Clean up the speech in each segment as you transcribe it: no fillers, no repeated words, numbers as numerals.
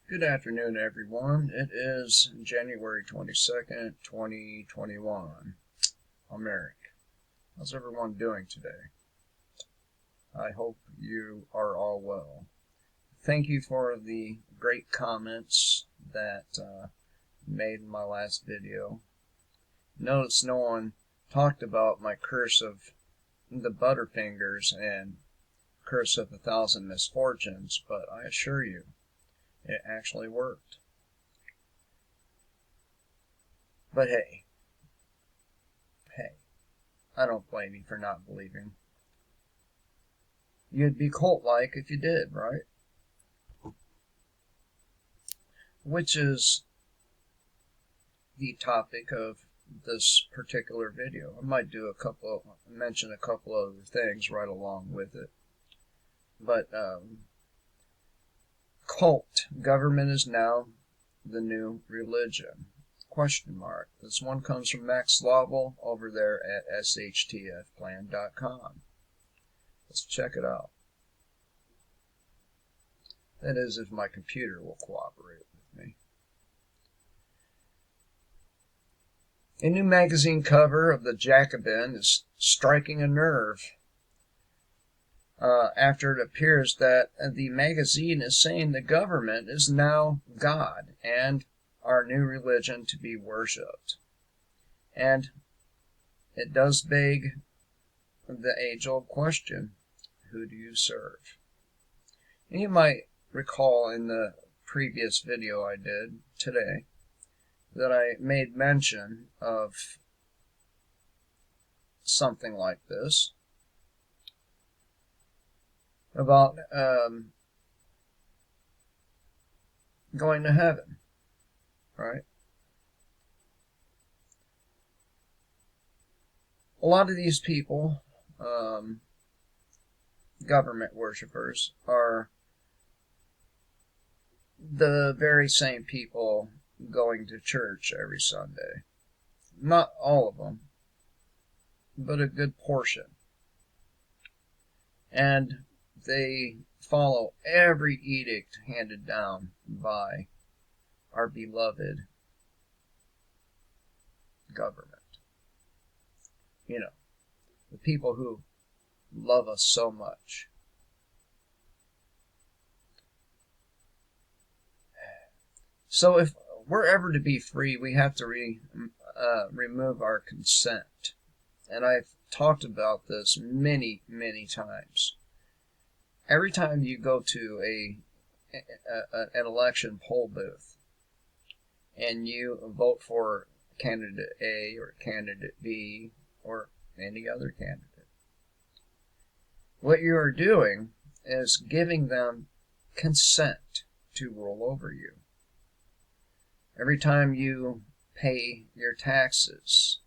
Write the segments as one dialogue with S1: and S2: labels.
S1: Good afternoon, everyone. It is January 22nd, 2021. I'm Eric. How's everyone doing today? I hope you are all well. Thank you for the great comments that made in my last video. Notice no one talked about my curse of the Butterfingers and curse of 1,000 misfortunes, but I assure you, it actually worked. But hey, I don't blame you for not believing. You'd be cult-like if you did, right? Which is the topic of this particular video. I might do mention a couple other things right along with it. But cult, government is now the new religion, ? This one comes from Max Slavel over there at shtfplan.com. Let's check it out. That is, if my computer will cooperate with me. A new magazine cover of the Jacobin is striking a nerve. After it appears that the magazine is saying the government is now God and our new religion to be worshipped. And it does beg the age-old question, who do you serve? And you might recall in the previous video I did today that I made mention of something like this about going to heaven, right? A lot of these people, government worshippers, are the very same people going to church every Sunday. Not all of them, but a good portion. And they follow every edict handed down by our beloved government. You know, the people who love us so much. So if we're ever to be free, we have to remove our consent. And I've talked about this many, many times. Every time you go to an election poll booth and you vote for candidate A or candidate B or any other candidate, what you are doing is giving them consent to rule over you. Every time you pay your taxes,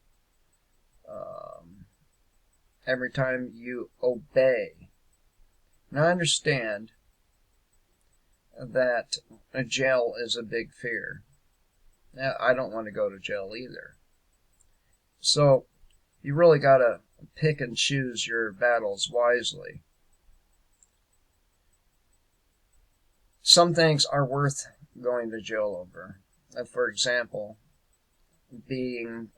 S1: every time you obey. Now, I understand that a jail is a big fear. Now, I don't want to go to jail either. So, you really got to pick and choose your battles wisely. Some things are worth going to jail over. For example, being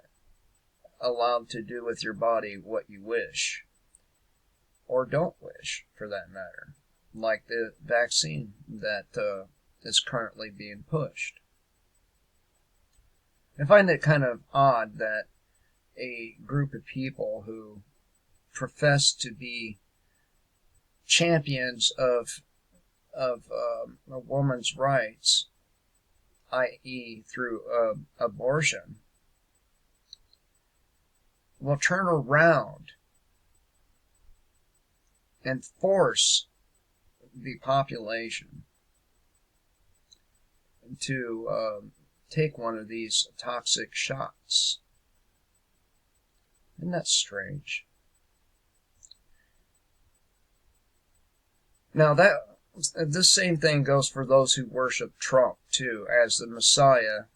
S1: allowed to do with your body what you wish. Or don't wish, for that matter, like the vaccine that is currently being pushed. I find it kind of odd that a group of people who profess to be champions of a woman's rights, i.e. through abortion, will turn around and force the population to take one of these toxic shots. Isn't that strange? Now, this same thing goes for those who worship Trump, too, as the Messiah.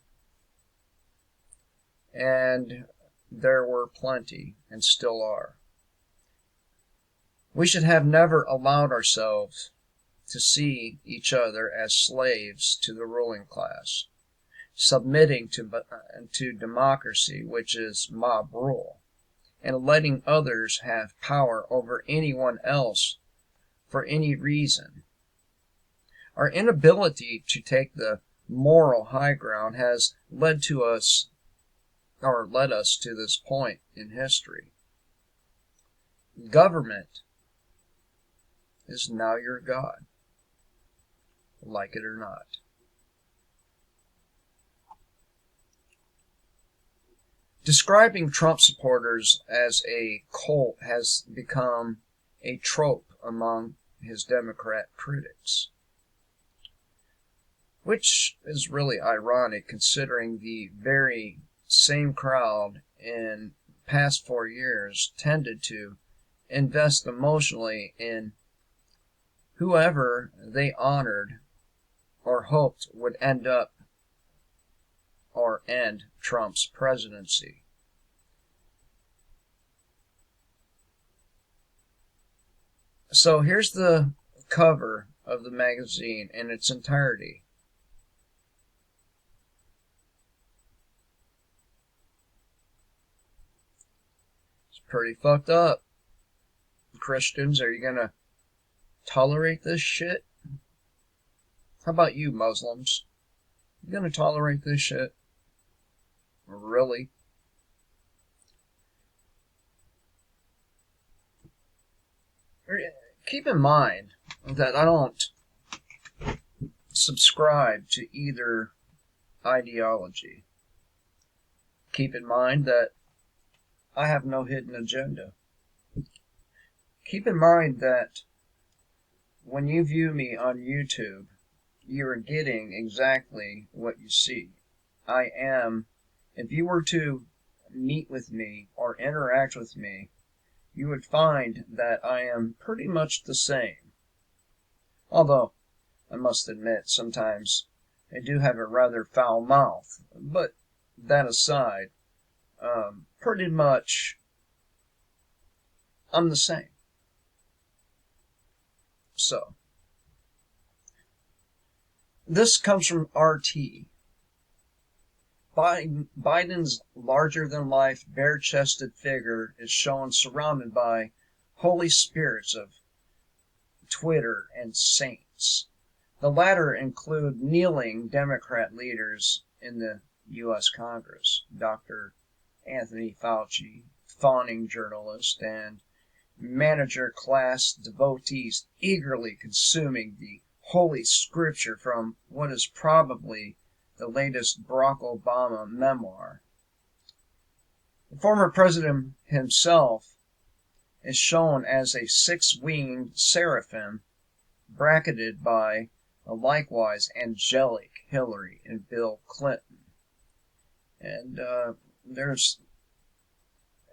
S1: And there were plenty, and still are. We should have never allowed ourselves to see each other as slaves to the ruling class, submitting to democracy, which is mob rule, and letting others have power over anyone else for any reason. Our inability to take the moral high ground has led us to this point in history. Government is now your God, like it or not. Describing Trump supporters as a cult has become a trope among his Democrat critics, which is really ironic considering the very same crowd in past 4 years tended to invest emotionally in whoever they honored or hoped would end Trump's presidency. So here's the cover of the magazine in its entirety. It's pretty fucked up. Christians, are you gonna tolerate this shit? How about you, Muslims? You gonna tolerate this shit? Really? Keep in mind that I don't subscribe to either ideology. Keep in mind that I have no hidden agenda. Keep in mind that when you view me on YouTube, you are getting exactly what you see. If you were to meet with me or interact with me, you would find that I am pretty much the same. Although, I must admit, sometimes I do have a rather foul mouth. But that aside, pretty much, I'm the same. So, this comes from RT. Biden's larger-than-life, bare-chested figure is shown surrounded by holy spirits of Twitter and saints. The latter include kneeling Democrat leaders in the U.S. Congress, Dr. Anthony Fauci, fawning journalist, and manager-class devotees eagerly consuming the Holy Scripture from what is probably the latest Barack Obama memoir. The former president himself is shown as a six-winged seraphim bracketed by a likewise angelic Hillary and Bill Clinton. And there's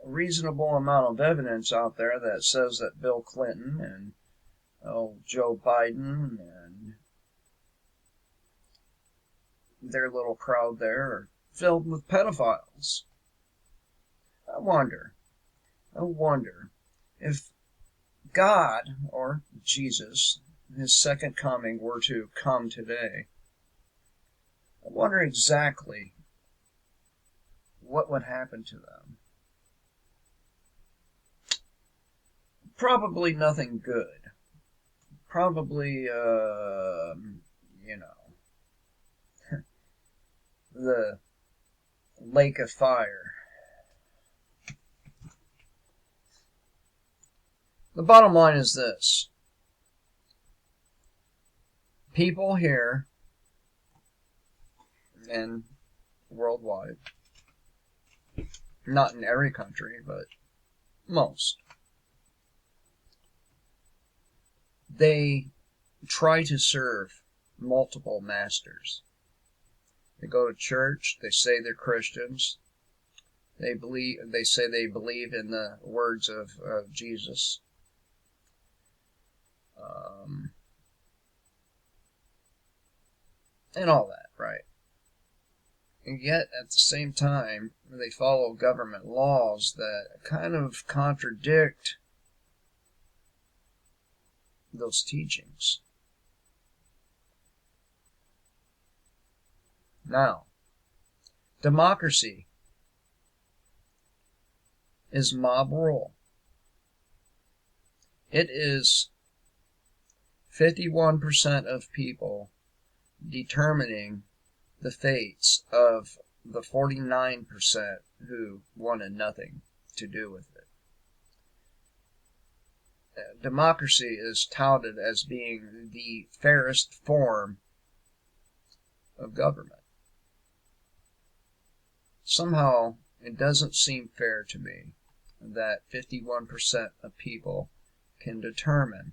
S1: a reasonable amount of evidence out there that says that Bill Clinton and Joe Biden and their little crowd there are filled with pedophiles. I wonder if God, or Jesus, his second coming, were to come today. I wonder exactly what would happen to them. Probably nothing good. Probably, the lake of fire. The bottom line is this. People here and worldwide, not in every country, but most, they try to serve multiple masters. They go to church, they say they're Christians, they say they believe in the words of Jesus. And all that, right? And yet, at the same time, they follow government laws that kind of contradict those teachings. Now, democracy is mob rule. It is 51% of people determining the fates of the 49% who wanted nothing to do with it. Democracy is touted as being the fairest form of government. Somehow, it doesn't seem fair to me that 51% of people can determine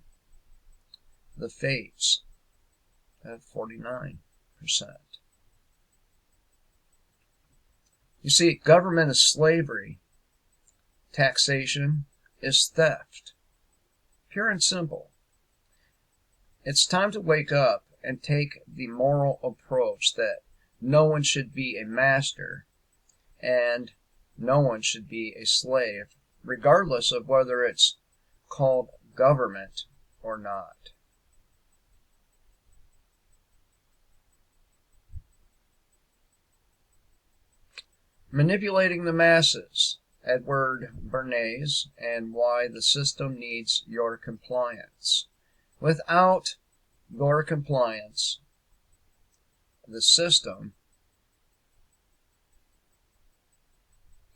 S1: the fates of 49%. You see, government is slavery. Taxation is theft. Pure and simple. It's time to wake up and take the moral approach that no one should be a master and no one should be a slave, regardless of whether it's called government or not. Manipulating the masses, Edward Bernays, and why the system needs your compliance. Without your compliance, the system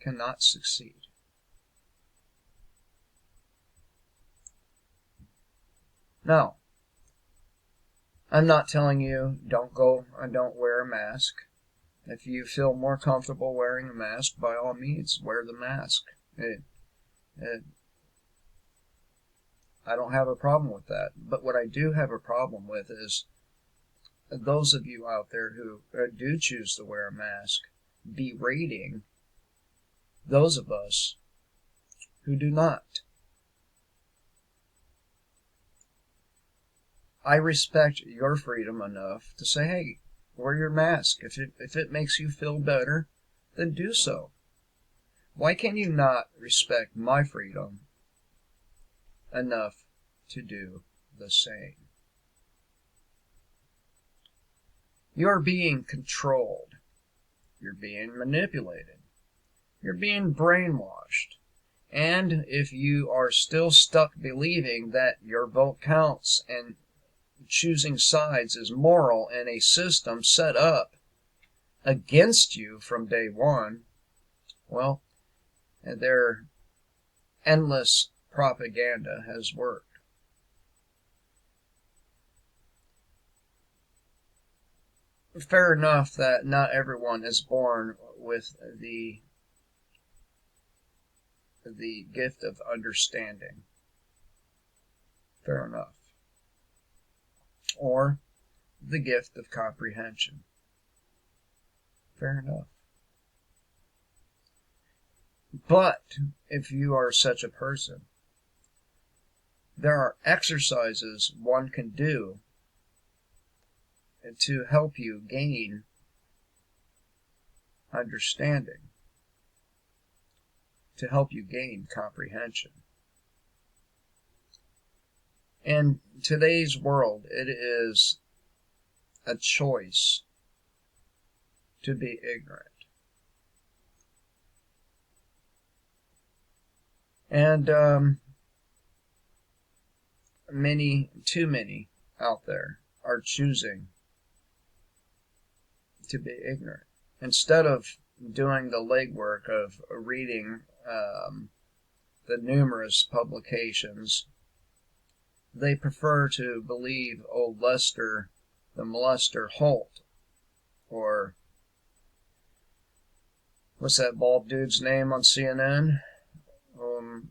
S1: cannot succeed. Now, I'm not telling you don't go and don't wear a mask. If you feel more comfortable wearing a mask, by all means, wear the mask. I don't have a problem with that. But what I do have a problem with is those of you out there who do choose to wear a mask berating those of us who do not. I respect your freedom enough to say, hey, wear your mask. If it makes you feel better, then do so. Why can you not respect my freedom enough to do the same? You're being controlled. You're being manipulated. You're being brainwashed. And if you are still stuck believing that your vote counts and choosing sides is moral in a system set up against you from day one, well, their endless propaganda has worked. Fair enough that not everyone is born with the gift of understanding. Fair enough. Or the gift of comprehension. Fair enough. But if you are such a person, there are exercises one can do to help you gain understanding, to help you gain comprehension. In today's world, it is a choice to be ignorant. And too many out there are choosing to be ignorant. Instead of doing the legwork of reading the numerous publications, they prefer to believe old Lester the Molester Holt, or what's that bald dude's name on CNN?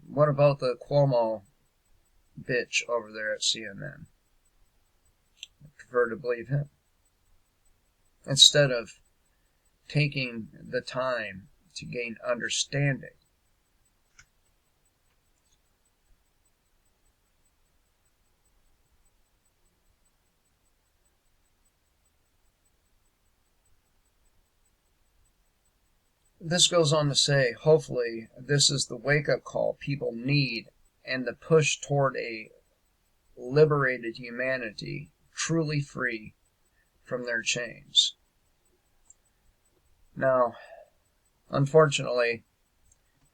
S1: What about the Cuomo bitch over there at CNN? I prefer to believe him. Instead of taking the time to gain understanding. This goes on to say, hopefully, this is the wake-up call people need and the push toward a liberated humanity, truly free from their chains. Now, unfortunately,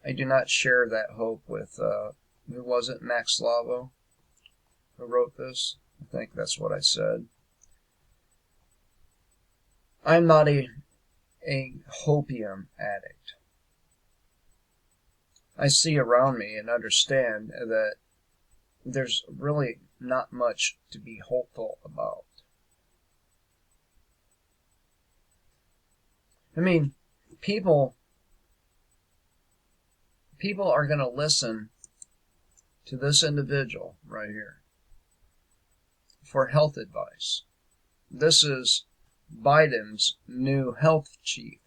S1: I do not share that hope with, who was it, Max Slavo, who wrote this? I think that's what I said. I'm not a hopium addict. I see around me and understand that there's really not much to be hopeful about. I mean, people are going to listen to this individual right here for health advice. This is Biden's new health chief.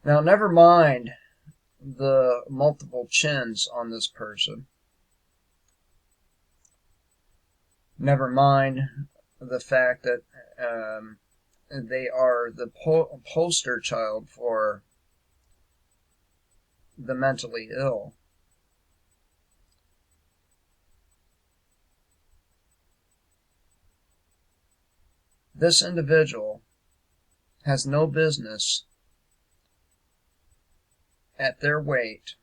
S1: Now, never mind the multiple chins on this person. Never mind the fact that they are the poster child for the mentally ill. This individual has no business at their weight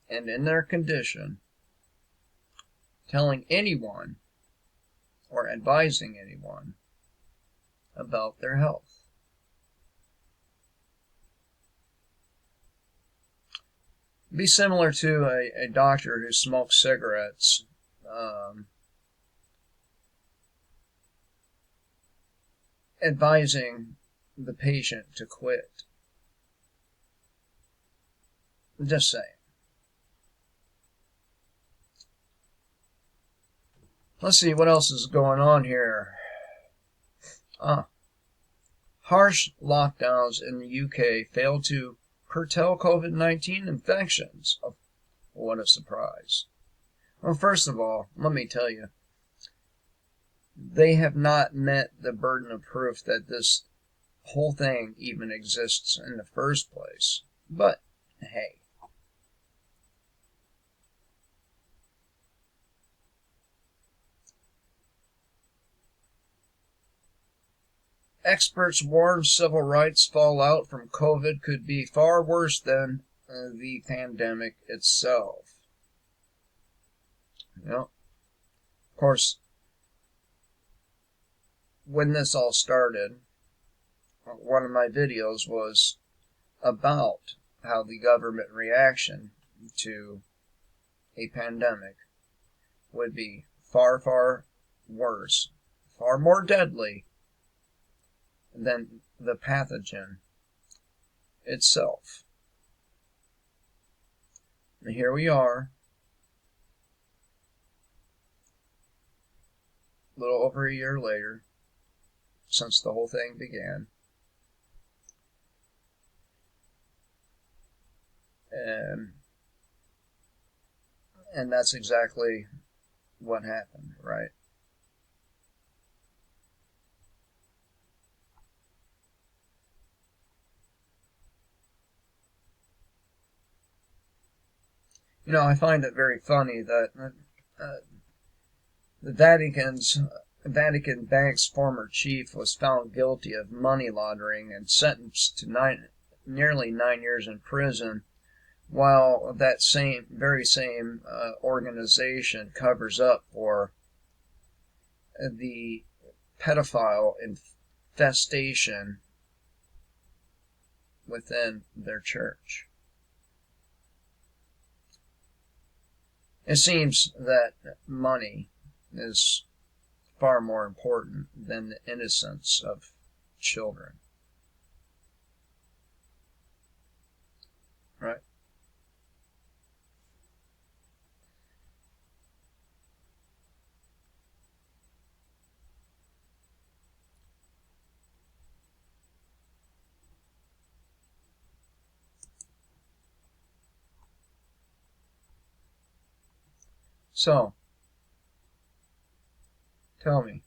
S1: and in their condition telling anyone or advising anyone about their health. It'd be similar to a doctor who smokes cigarettes advising the patient to quit. Just saying. Let's see what else is going on here. Harsh lockdowns in the UK fail to curtail COVID-19 infections. Oh, what a surprise. Well, first of all, let me tell you, they have not met the burden of proof that this whole thing even exists in the first place. But, hey. Experts warn civil rights fallout from COVID could be far worse than the pandemic itself. Of course, when this all started, one of my videos was about how the government reaction to a pandemic would be far, far worse, far more deadly than the pathogen itself. And here we are, a little over a year later, since the whole thing began. And that's exactly what happened, right? You know, I find it very funny that the Vatican Bank's former chief was found guilty of money laundering and sentenced to nearly 9 years in prison, while that very same organization covers up for the pedophile infestation within their church. It seems that money is far more important than the innocence of children. Right? So, tell me,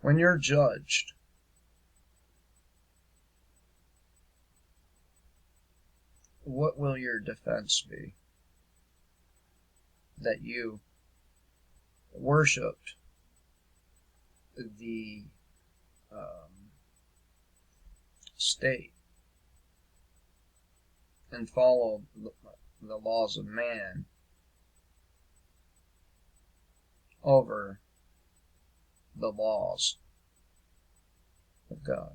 S1: when you're judged, what will your defense be? That you worshipped the state and follow the laws of man over the laws of God.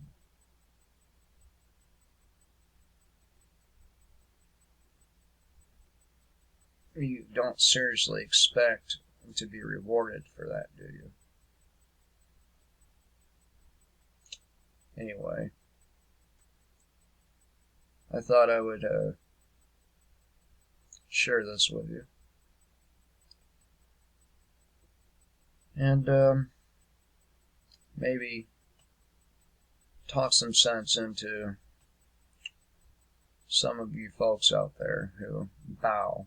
S1: You don't seriously expect to be rewarded for that, do you? Anyway, I thought I would share this with you. And maybe talk some sense into some of you folks out there who bow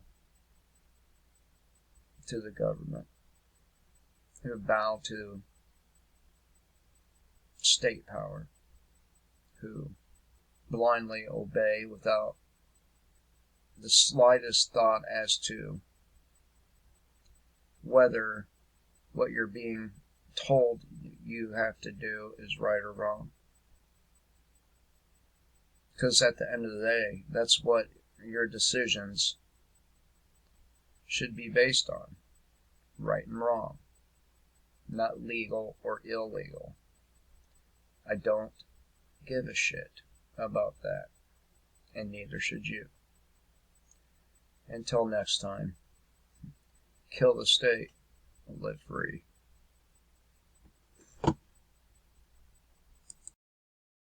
S1: to the government, who bow to state power, who blindly obey without the slightest thought as to whether what you're being told you have to do is right or wrong. Because at the end of the day, that's what your decisions should be based on. Right and wrong. Not legal or illegal. I don't give a shit about that. And neither should you. Until next time, kill the state and live free.